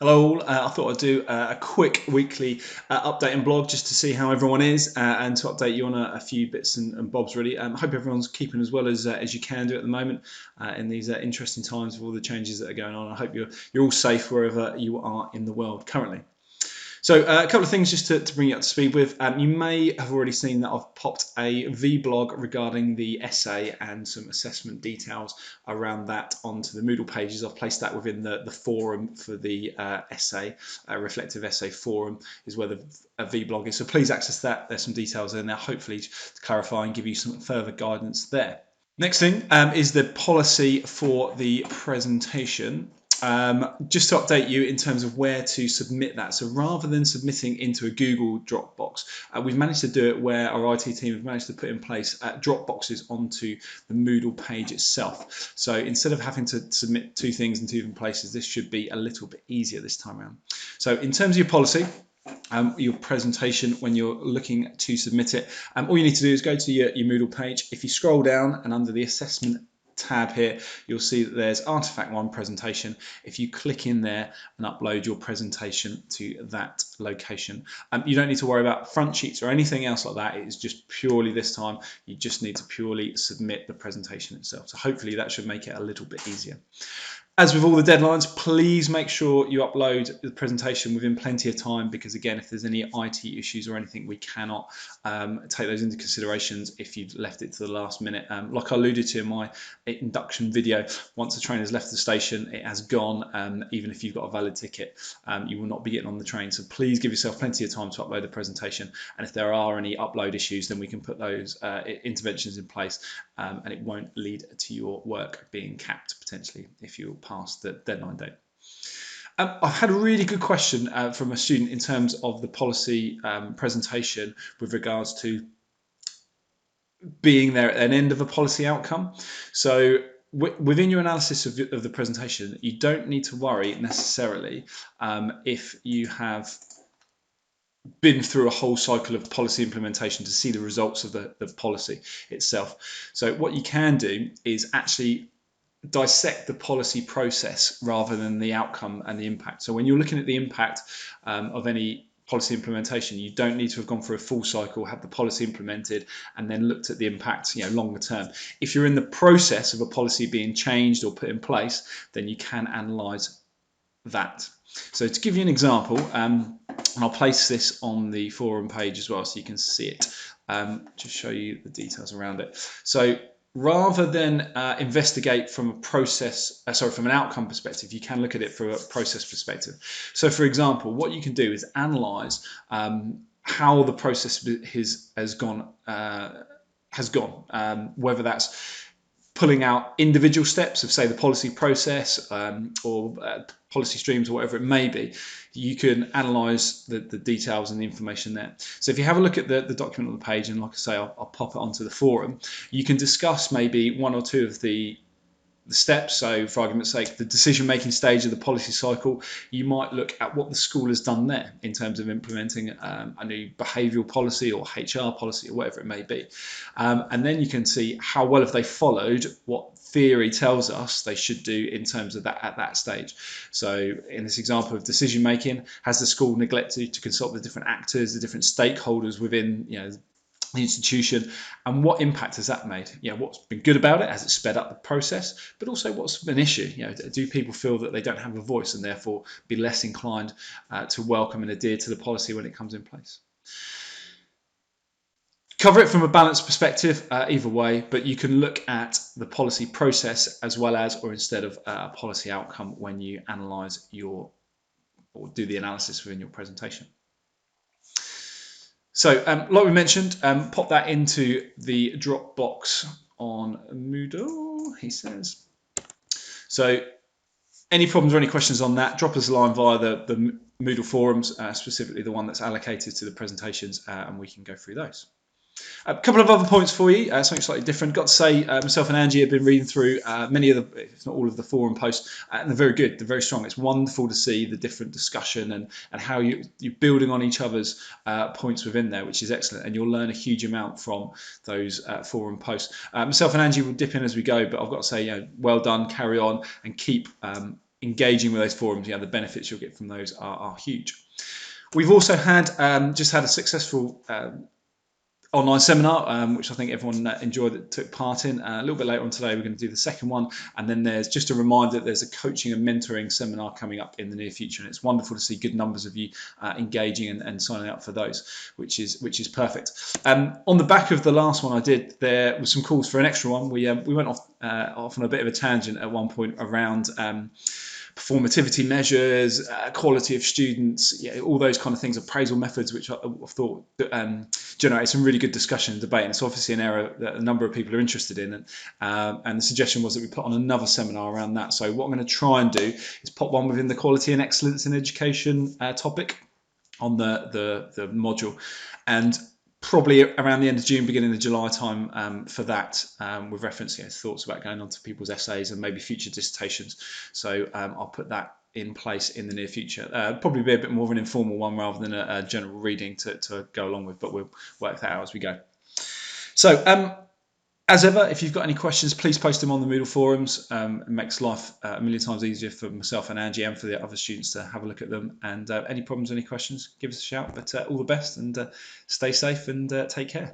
Hello all, I thought I'd do a quick weekly update and blog just to see how everyone is and to update you on a few bits and bobs really. I hope everyone's keeping as well as you can do at the moment in these interesting times with all the changes that are going on. I hope you're all safe wherever you are in the world currently. So a couple of things just to bring you up to speed with. You may have already seen that I've popped a VBlog regarding the essay and some assessment details around that onto the Moodle pages. I've placed that within the forum for the essay, reflective essay forum is where the VBlog is. So please access that. There's some details in there, hopefully to clarify and give you some further guidance there. Next thing is the policy for the presentation. Just to update you in terms of where to submit that. So rather than submitting into a Google Dropbox, we've managed to do it where our IT team have managed to put in place Dropboxes onto the Moodle page itself. So instead of having to submit two things in two different places, this should be a little bit easier this time around. So in terms of your policy, your presentation when you're looking to submit it, all you need to do is go to your Moodle page. If you scroll down and under the assessment tab here, you'll see that there's Artifact 1 presentation. If you click in there and upload your presentation to that location, you don't need to worry about front sheets or anything else like that. It is just purely this time, you just need to purely submit the presentation itself. So hopefully that should make it a little bit easier. As with all the deadlines, please make sure you upload the presentation within plenty of time, because again, if there's any IT issues or anything, we cannot take those into considerations if you've left it to the last minute. Like I alluded to in my induction video, once the train has left the station, it has gone. Even if you've got a valid ticket, you will not be getting on the train. So please give yourself plenty of time to upload the presentation. And if there are any upload issues, then we can put those interventions in place, and it won't lead to your work being capped potentially if you past the deadline date. I've had a really good question from a student in terms of the policy presentation with regards to being there at an end of a policy outcome. So within your analysis of the presentation, you don't need to worry necessarily if you have been through a whole cycle of policy implementation to see the results of the policy itself. So what you can do is actually dissect the policy process rather than the outcome and the impact. So when you're looking at the impact of any policy implementation, you don't need to have gone through a full cycle, have the policy implemented, and then looked at the impact, longer term. If you're in the process of a policy being changed or put in place, then you can analyse that. So to give you an example, and I'll place this on the forum page as well so you can see it, just show you the details around it. So rather than investigate from a process, from an outcome perspective, you can look at it from a process perspective. So for example, what you can do is analyse how the process has gone, whether that's pulling out individual steps of, say, the policy process or policy streams or whatever it may be. You can analyse the details and the information there. So if you have a look at the document on the page, and like I say, I'll pop it onto the forum, you can discuss maybe one or two of the steps. So for argument's sake, the decision-making stage of the policy cycle, you might look at what the school has done there in terms of implementing a new behavioural policy or HR policy or whatever it may be. And then you can see how well have they followed what theory tells us they should do in terms of that at that stage. So in this example of decision making, has the school neglected to consult the different actors, the different stakeholders within the institution, and what impact has that made? What's been good about it? Has it sped up the process? But also, what's an issue? Do people feel that they don't have a voice and therefore be less inclined to welcome and adhere to the policy when it comes in place? Cover it from a balanced perspective either way, but you can look at the policy process as well as, or instead of a policy outcome when you analyse or do the analysis within your presentation. So like we mentioned, pop that into the Dropbox on Moodle, he says. So any problems or any questions on that, drop us a line via the Moodle forums, specifically the one that's allocated to the presentations, and we can go through those. A couple of other points for you, something slightly different. Got to say, myself and Angie have been reading through many of the, if not all of the forum posts, and they're very good, they're very strong. It's wonderful to see the different discussion and how you're building on each other's points within there, which is excellent, and you'll learn a huge amount from those forum posts. Myself and Angie will dip in as we go, but I've got to say, well done, carry on, and keep engaging with those forums, the benefits you'll get from those are huge. We've also had just had a successful online seminar, which I think everyone enjoyed that took part in. A little bit later on today, we're going to do the second one. And then there's just a reminder that there's a coaching and mentoring seminar coming up in the near future. And it's wonderful to see good numbers of you engaging and signing up for those, which is perfect. On the back of the last one I did, there was some calls for an extra one. We went off on a bit of a tangent at one point around performativity measures, quality of students, all those kind of things, appraisal methods, which I thought generate some really good discussion and debate. And it's obviously an area that a number of people are interested in. And the suggestion was that we put on another seminar around that. So what I'm going to try and do is pop one within the quality and excellence in education topic on the module. And probably around the end of June, beginning of July time for that, with reference to thoughts about going on to people's essays and maybe future dissertations. So I'll put that in place in the near future. Probably be a bit more of an informal one rather than a general reading to go along with, but we'll work that out as we go. So as ever, if you've got any questions, please post them on the Moodle forums. It makes life a million times easier for myself and Angie and for the other students to have a look at them. And any problems, any questions, give us a shout. But all the best, and stay safe and take care.